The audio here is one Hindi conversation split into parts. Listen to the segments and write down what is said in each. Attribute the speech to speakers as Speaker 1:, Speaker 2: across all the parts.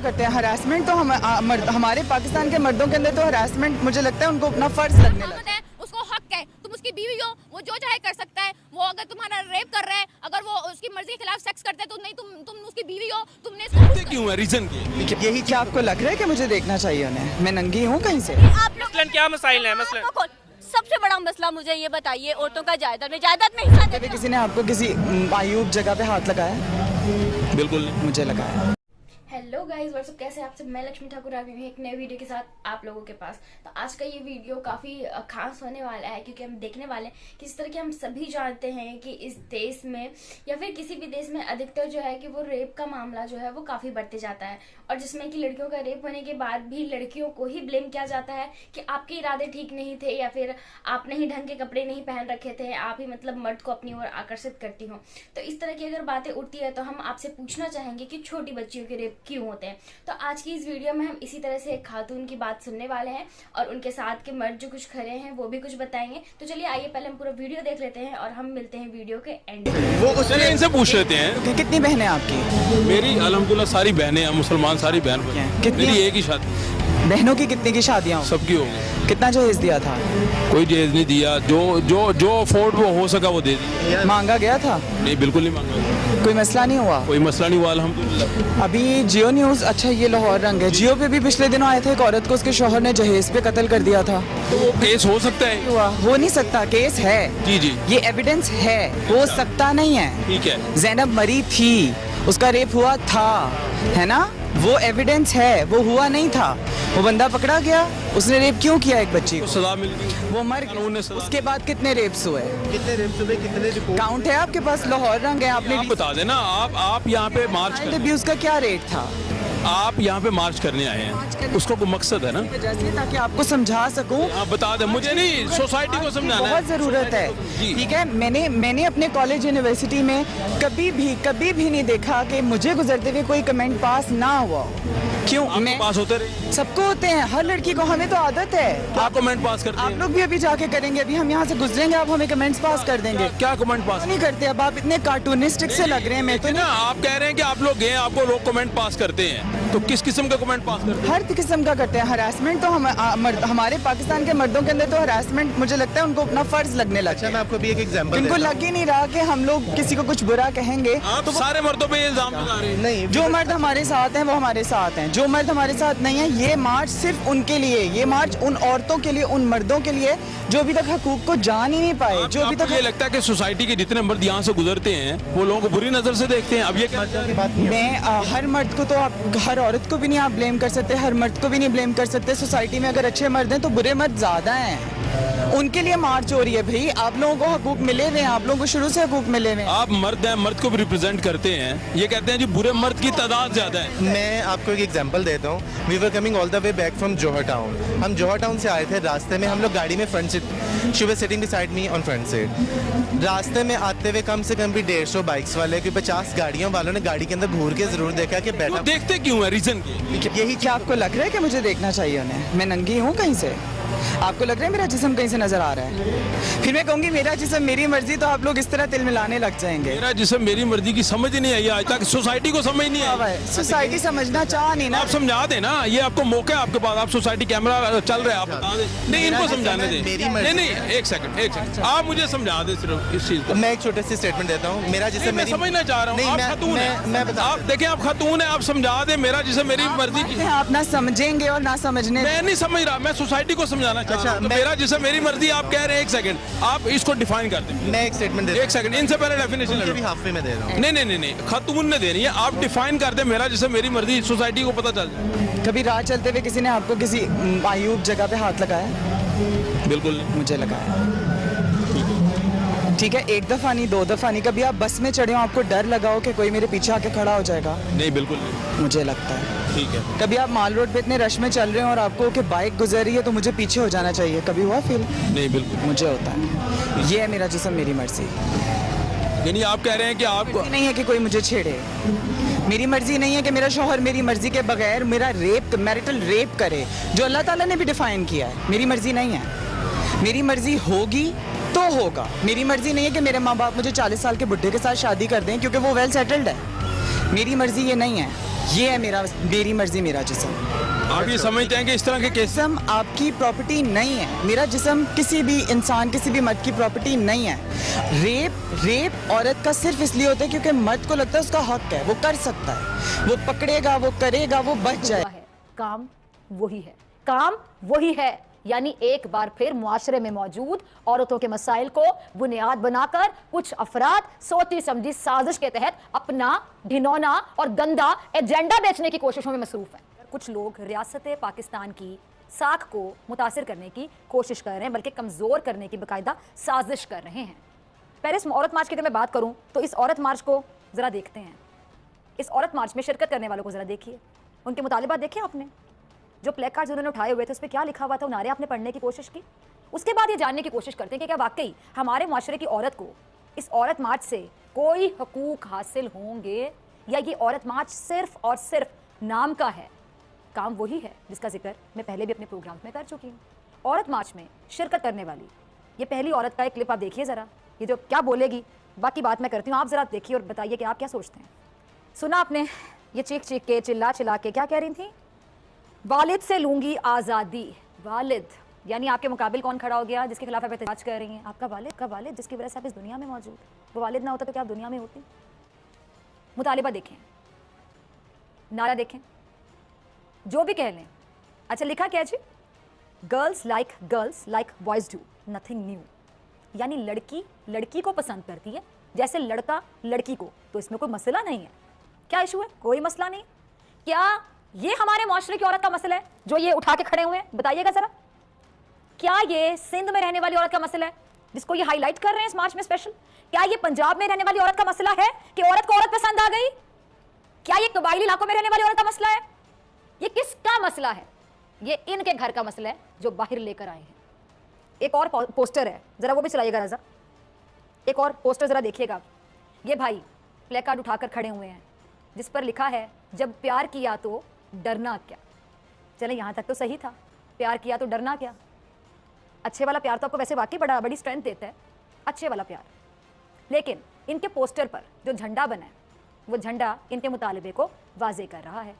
Speaker 1: करते हैं। हरासमेंट तो हमारे पाकिस्तान के मर्दों के अंदर तो हरासमेंट मुझे लगता है उनको अपना फर्ज लगने लगा है।
Speaker 2: उसको हक है, तुम उसकी बीवी हो, वो जो चाहे कर सकता है। वो अगर तुम्हारा रेप कर रहा है, अगर वो उसकी मर्जी के खिलाफ सेक्स करता है तो नहीं, तुम उसकी बीवी हो, तुमने इसको
Speaker 3: क्यों है रीजन
Speaker 1: यही क्या आपको लग रहा है कि मुझे देखना चाहिए उन्हें? मैं नंगी हूँ कहीं से?
Speaker 2: आप लोग
Speaker 4: मसलन क्या मसाइल है? मसलन
Speaker 2: सबसे बड़ा मसला मुझे ये बताइए, औरतों का जायदाद में हिस्सा
Speaker 1: कभी किसी ने आपको किसी मायूब जगह पे हाथ लगाया?
Speaker 3: बिल्कुल नहीं।
Speaker 1: मुझे लगाया।
Speaker 5: हेलो गाइस, व्हाट्सअप, कैसे आप सब? मैं लक्ष्मी ठाकुर आ गई हूँ एक नए वीडियो के साथ आप लोगों के पास। तो आज का ये वीडियो काफ़ी खास होने वाला है क्योंकि हम देखने वाले हैं कि जिस तरह के हम सभी जानते हैं कि इस देश में या फिर किसी भी देश में अधिकतर जो है कि वो रेप का मामला जो है वो काफ़ी बढ़ते जाता है, और जिसमें कि लड़कियों का रेप होने के बाद भी लड़कियों को ही ब्लेम किया जाता है कि आपके इरादे ठीक नहीं थे, या फिर आपने ही ढंग के कपड़े नहीं पहन रखे थे, आप ही मतलब मर्द को अपनी ओर आकर्षित करती हो। तो इस तरह की अगर बातें उठती है तो हम आपसे पूछना चाहेंगे कि छोटी बच्चियों के रेप क्यों होते हैं। तो आज की इस वीडियो में हम इसी तरह से एक खातून की बात सुनने वाले हैं और उनके साथ के मर्द जो कुछ खड़े हैं वो भी कुछ बताएंगे। तो चलिए आइए पहले हम पूरा वीडियो देख लेते हैं और हम मिलते हैं वीडियो के एंड में।
Speaker 3: वो चलिए इनसे पूछ लेते हैं
Speaker 1: कि कितनी बहनें आपकी?
Speaker 3: मेरी अल्हम्दुलिल्लाह सारी बहनें हैं, मुसलमान सारी बहन
Speaker 1: कितनी?
Speaker 3: मेरी एक ही शादी।
Speaker 1: बहनों की कितनी की शादियाँ?
Speaker 3: सबकी हो गई।
Speaker 1: कितना जहेज दिया था?
Speaker 3: कोई जहेज नहीं दिया, जो अफोर्ड वो हो सका वो दे दिया।
Speaker 1: मांगा गया था?
Speaker 3: नहीं, बिल्कुल नहीं मांगा।
Speaker 1: कोई मसला नहीं हुआ?
Speaker 3: कोई मसला नहीं हुआ अल्हम्दुलिल्लाह।
Speaker 1: अभी जियो न्यूज, अच्छा ये लाहौर रंग है, जियो पे भी पिछले दिनों आए थे एक औरत को उसके शौहर ने जहेज पे कत्ल कर दिया था।
Speaker 3: तो वो केस हो सकता है?
Speaker 1: हुआ? हो नहीं सकता, केस है।
Speaker 3: जी जी,
Speaker 1: ये एविडेंस है, हो सकता नहीं है।
Speaker 3: ठीक है।
Speaker 1: ज़ैनब मरी थी, उसका रेप हुआ था, है ना? वो एविडेंस है, वो हुआ नहीं था। वो बंदा पकड़ा गया, उसने रेप क्यों किया एक बच्ची
Speaker 3: तो
Speaker 1: को?
Speaker 3: सजा मिल गई,
Speaker 1: वो मर
Speaker 3: कानून ने
Speaker 1: गया।
Speaker 3: सजा
Speaker 1: उसके बाद कितने रेप्स हुए?
Speaker 6: कितने रेप हुए, कितने रिपोर्ट?
Speaker 1: काउंट है आपके पास? लाहौर रंग है, आपने
Speaker 3: आप बता देना। आप यहाँ पे मार्च
Speaker 1: चाइल्ड
Speaker 3: कर,
Speaker 1: अब्यूज का क्या रेट था?
Speaker 3: आप यहाँ पे मार्च करने आए हैं, उसका कोई मकसद है ना?
Speaker 1: जैसे ताकि आपको समझा सकूं।
Speaker 3: आप बता दें, मुझे नहीं, सोसाइटी को समझाना है।
Speaker 1: बहुत जरूरत है,
Speaker 3: जी।
Speaker 1: ठीक है। मैंने अपने कॉलेज यूनिवर्सिटी में कभी भी नहीं देखा कि मुझे गुजरते हुए कोई कमेंट पास ना हुआ। क्यों?
Speaker 3: आपके पास होते रहे,
Speaker 1: सबको होते हैं, हर लड़की को, हमें तो आदत है।
Speaker 3: आप कमेंट पास करते
Speaker 1: आप
Speaker 3: हैं?
Speaker 1: लोग भी अभी जाके करेंगे, अभी हम यहाँ से गुजरेंगे, आप हमें कमेंट्स पास कर देंगे।
Speaker 3: क्या कमेंट पास
Speaker 1: नहीं करते, अब आप इतने कार्टूनिस्टिक से लग रहे हैं। मैं तो
Speaker 3: ना, आप कह रहे हैं कि आप लोग गए, आपको लोग कमेंट पास करते हैं, तो किस किस्म का कमेंट पास करते हैं?
Speaker 1: हर किस्म का करते हैं। हरासमेंट तो हमारे पाकिस्तान के मर्दों के अंदर तो हरासमेंट मुझे लगता है उनको अपना फर्ज लगने लगा
Speaker 6: अच्छा,
Speaker 1: है।
Speaker 6: मैं आपको भी एक एग्जांपल
Speaker 1: इनको
Speaker 6: देता
Speaker 1: लग ही नहीं रहा कि हम लोग किसी को कुछ बुरा कहेंगे।
Speaker 3: आप
Speaker 1: तो
Speaker 3: सारे मर्दों पे इल्जाम लगा रहे हैं।
Speaker 6: हूं। नहीं,
Speaker 1: जो मर्द हमारे साथ हैं वो हमारे साथ हैं, जो मर्द हमारे साथ नहीं है, ये मार्च सिर्फ उनके लिए, ये मार्च उन औरतों के लिए, उन मर्दों के लिए जो अभी तक हकूक को जान ही नहीं पाए, जो अभी
Speaker 3: आपको
Speaker 1: तक।
Speaker 3: ये लगता है कि सोसाइटी के जितने मर्द यहाँ से गुजरते हैं वो लोगों को बुरी नजर से देखते हैं? अब ये क्या
Speaker 6: की बात नहीं है।
Speaker 1: मैं हर मर्द को तो आप, हर औरत को भी नहीं आप ब्लेम कर सकते, हर मर्द को भी नहीं ब्लेम कर सकते। सोसाइटी में अगर अच्छे मर्द हैं तो बुरे मर्द ज्यादा हैं, उनके लिए मार्च हो रही है। भाई आप लोगों को हकूक मिले हुए हैं, आप लोगों को शुरू से हकूक मिले हुए हैं।
Speaker 3: आप मर्द हैं, मर्द को भी रिप्रेजेंट करते हैं, ये कहते हैं जी बुरे मर्द की तादाद ज्यादा है।
Speaker 6: मैं आपको एक एग्जांपल देता हूँ। We were coming all the way back from Johar town. हम जोहर टाउन से आए थे, रास्ते में हम लोग गाड़ी में front seat, she was sitting beside me on front seat. रास्ते में आते हुए कम से कम भी 150 बाइक्स वाले, कोई 50 गाड़ियों वालों ने गाड़ी के अंदर घूर के जरूर देखा कि
Speaker 3: वो
Speaker 6: बैठा।
Speaker 3: देखते क्यों है? रीजन
Speaker 6: यही
Speaker 1: क्या आपको लग रहा है कि मुझे देखना चाहिए उन्हें? मैं नंगी हूँ कहीं से? आपको लग रहा है मेरा जिस्म कहीं से नजर आ रहा है? फिर मैं कहूंगी मेरा जिस्म मेरी मर्जी, तो आप लोग इस तरह तिल मिलाने लग जाएंगे।
Speaker 3: मेरा जिसम मेरी मर्जी की समझ ही नहीं आई आज तक, सोसाइटी को समझ नहीं आई।
Speaker 1: सोसाइटी समझना चाह नहीं ना।
Speaker 3: आप समझा दें ना, ये आपको मौका है आपके पास, आप सोसाइटी कैमरा चल रहा है, आप बता दें। नहीं, इनको समझाने दें।
Speaker 6: मेरी मर्जी।
Speaker 3: नहीं, एक सेकंड, आप मुझे समझा दें सिर्फ इस चीज को।
Speaker 6: मैं एक छोटे से स्टेटमेंट देता हूँ। मेरा जिसम
Speaker 3: मैं
Speaker 6: मेरी
Speaker 3: समझना चाह रहा हूँ, आप खातून हैं, आप देखें, आप खातून हैं, आप समझा दें मेरा जिसम मेरी मर्जी की।
Speaker 1: आप ना समझेंगे और ना समझने।
Speaker 3: मैं नहीं समझ रहा, मैं सोसाइटी को समझाना चाह रहा हूँ। तो मेरा जिसम मेरी मर्जी आप कह रहे हैं, एक सेकंड, आप इसको डिफाइन कर दें।
Speaker 6: मैं एक स्टेटमेंट देता
Speaker 3: एक सेकंड, इनसे पहले डेफिनेशन
Speaker 6: हूँ,
Speaker 3: ले
Speaker 6: भी
Speaker 3: लो।
Speaker 6: हाफ वे में दे रहा हूँ।
Speaker 3: नहीं, खातून ने देनी है, आप डिफाइन कर दें मेरा जिसम मेरी मर्जी, सोसाइटी को पता चल जाए।
Speaker 1: कभी राह चलते हुए किसी ने आपको किसी मायूब जगह पे हाथ लगाया?
Speaker 3: बिल्कुल नहीं।
Speaker 1: मुझे लगाया। ठीक है, एक दफा नहीं, दो दफा नहीं। कभी आप बस में चढ़े हो, आपको डर लगा हो कि कोई मेरे पीछे आके खड़ा हो जाएगा?
Speaker 3: नहीं, बिल्कुल नहीं।
Speaker 1: मुझे लगता है।
Speaker 3: ठीक है।
Speaker 1: कभी आप माल रोड पे इतने रश में चल रहे हो और आपको कि बाइक गुजर रही है तो मुझे पीछे हो जाना चाहिए, कभी हुआ फील?
Speaker 3: नहीं, बिल्कुल
Speaker 1: मुझे होता है। ये है मेरा जिस्म मेरी मर्जी।
Speaker 3: यानी आप कह रहे हैं कि आपको
Speaker 1: मर्जी नहीं है कि कोई मुझे छेड़े, मेरी मर्जी नहीं है कि मेरा शौहर मेरी मर्जी के बगैर मेरा रेप, मैरिटल रेप करे, जो अल्लाह ताला ने भी डिफाइन किया है। मेरी मर्जी नहीं है। मेरी मर्जी होगी तो होगा। मेरी मर्जी नहीं है कि मेरे माँ बाप मुझे 40 साल के बुढ़े के साथ शादी कर दें क्योंकि वो वेल सेटल्ड है। मेरी मर्जी ये नहीं है। ये है मेरी मर्जी मेरा जिस्म।
Speaker 3: आप ये समझते हैं कि इस तरह के केस
Speaker 1: जिस्म आपकी प्रॉपर्टी नहीं है। मेरा जिस्म किसी भी इंसान, किसी भी मर्द की प्रॉपर्टी नहीं है। रेप औरत का सिर्फ इसलिए होता है क्योंकि मर्द को लगता है उसका हक है, वो कर सकता है, वो पकड़ेगा, वो करेगा, वो बच जाए।
Speaker 4: काम वही है, काम वही है। यानी एक बार फिर मुआशरे में मौजूद औरतों के मसाइल को बुनियाद बनाकर कुछ अफराद सोची समझी साजिश के तहत अपना ढिनौना और गंदा एजेंडा बेचने की कोशिशों में मसरूफ है। कुछ लोग रियासत पाकिस्तान की साख को मुतासिर करने की कोशिश कर रहे हैं, बल्कि कमज़ोर करने की बाकायदा साजिश कर रहे हैं। पेरिस औरत मार्च की अगर मैं बात करूं तो इस औरत मार्च को ज़रा देखते हैं। इस औरत मार्च में शिरकत करने वालों को ज़रा देखिए, उनके मुतालिबात देखे आपने, जो प्ले कार्ड्स उन्होंने उठाए हुए थे उस पर क्या लिखा हुआ था, नारे आपने पढ़ने की कोशिश की। उसके बाद ये जानने की कोशिश करते हैं कि क्या वाकई हमारे माशरे की औरत को इस औरत मार्च से कोई हकूक हासिल होंगे, या ये औरत मार्च सिर्फ और सिर्फ नाम का है। काम वही है जिसका जिक्र मैं पहले भी अपने प्रोग्राम में कर चुकी हूँ। औरत मार्च में शिरकत करने वाली ये पहली औरत का एक क्लिप आप देखिए ज़रा, ये जो क्या बोलेगी, बाकी बात मैं करती हूँ, आप ज़रा देखिए और बताइए कि आप क्या सोचते हैं। सुना आपने, ये चीख चीख के चिल्ला चिल्ला के क्या कह रही थी, वालिद से लूंगी आज़ादी। वालिद यानी आपके मुकाबिल कौन खड़ा हो गया जिसके खिलाफ आप एहतजाज कर रही हैं? आपका वालिद का वालिद, जिसकी वजह से आप इस दुनिया में मौजूद। वो वालिद ना होता तो क्या आप दुनिया में होती? मुतालिबा देखें, नारा देखें, जो भी कह लें। अच्छा लिखा क्या जी, girls like boys do, nothing new. यानी लड़की लड़की को पसंद करती है जैसे लड़का लड़की को, तो इसमें कोई मसला नहीं है। क्या इशू है? कोई मसला नहीं। क्या ये हमारे माशरे की औरत का मसला है जो ये उठा के खड़े हुए हैं? बताइएगा जरा। क्या ये सिंध में रहने वाली औरत का मसला है जिसको ये हाईलाइट कर रहे हैं इस मार्च में स्पेशल? क्या ये पंजाब में रहने वाली औरत का मसला है कि औरत को औरत पसंद आ गई? क्या ये कबायली इलाकों में रहने वाली औरत का मसला है? ये किसका मसला है? ये इनके घर का मसला है जो बाहर लेकर आए हैं। एक और पोस्टर है, जरा वो भी चलाइएगा रजा। एक और पोस्टर जरा देखिएगा। ये भाई प्ले कार्ड उठाकर खड़े हुए हैं जिस पर लिखा है, जब प्यार किया तो डरना क्या। चले यहाँ तक तो सही था, प्यार किया तो डरना क्या। अच्छे वाला प्यार तो आपको वैसे वाकई बड़ी स्ट्रेंथ देता है, अच्छे वाला प्यार। लेकिन इनके पोस्टर पर जो झंडा बना है वो झंडा इनके मुतालिबे को वाजे कर रहा है।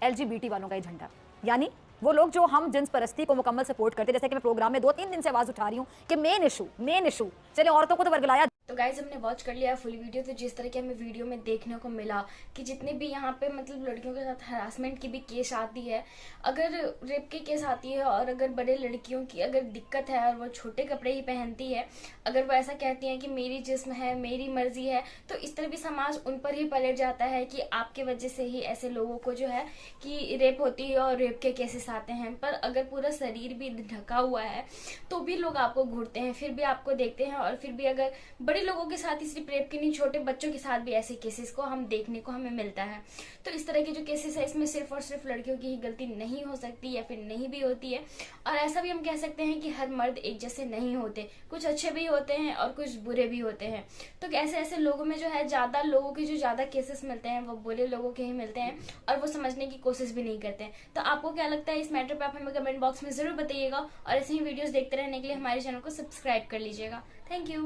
Speaker 4: LGBT वालों का ये झंडा, यानी वो लोग जो हम जिन्स परस्ती को मुकम्मल सपोर्ट करते, जैसे कि मैं प्रोग्राम में 2-3 दिन से आवाज़ उठा रही हूँ कि मेन इशू चले औरतों को तो वर्गलाया।
Speaker 5: तो गाइज हमने वॉच कर लिया फुल वीडियो। तो जिस तरह के हमें वीडियो में देखने को मिला कि जितने भी यहाँ पे मतलब लड़कियों के साथ हरासमेंट की भी केस आती है, अगर रेप की केस आती है और अगर बड़े लड़कियों की अगर दिक्कत है और वो छोटे कपड़े ही पहनती है, अगर वो ऐसा कहती हैं कि मेरी जिस्म है, मेरी मर्जी है, तो इस तरह भी समाज उन पर ही पलट जाता है कि आपके वजह से ही ऐसे लोगों को जो है कि रेप होती है और रेप के केसेस आते हैं। पर अगर पूरा शरीर भी ढका हुआ है तो भी लोग आपको घूरते हैं, फिर भी आपको देखते हैं। और फिर भी अगर बड़े लोगों के साथ ही सिर्फ रेप के नहीं, छोटे बच्चों के साथ भी ऐसे केसेस को हम देखने को हमें मिलता है। तो इस तरह के जो केसेस है इसमें सिर्फ और सिर्फ लड़कियों की ही गलती नहीं हो सकती या फिर नहीं भी होती है। और ऐसा भी हम कह सकते हैं कि हर मर्द एक जैसे नहीं होते, कुछ अच्छे भी होते हैं और कुछ बुरे भी होते हैं। तो ऐसे लोगों में जो है ज्यादा लोगों के जो ज्यादा केसेस मिलते हैं वो बुरे लोगों के ही मिलते हैं और वो समझने की कोशिश भी नहीं करते। तो आपको क्या लगता है इस मैटर पर? आप हमें कमेंट बॉक्स में जरूर बताइएगा और ऐसे ही वीडियोस देखते रहने के लिए हमारे चैनल को सब्सक्राइब कर लीजिएगा। Thank you.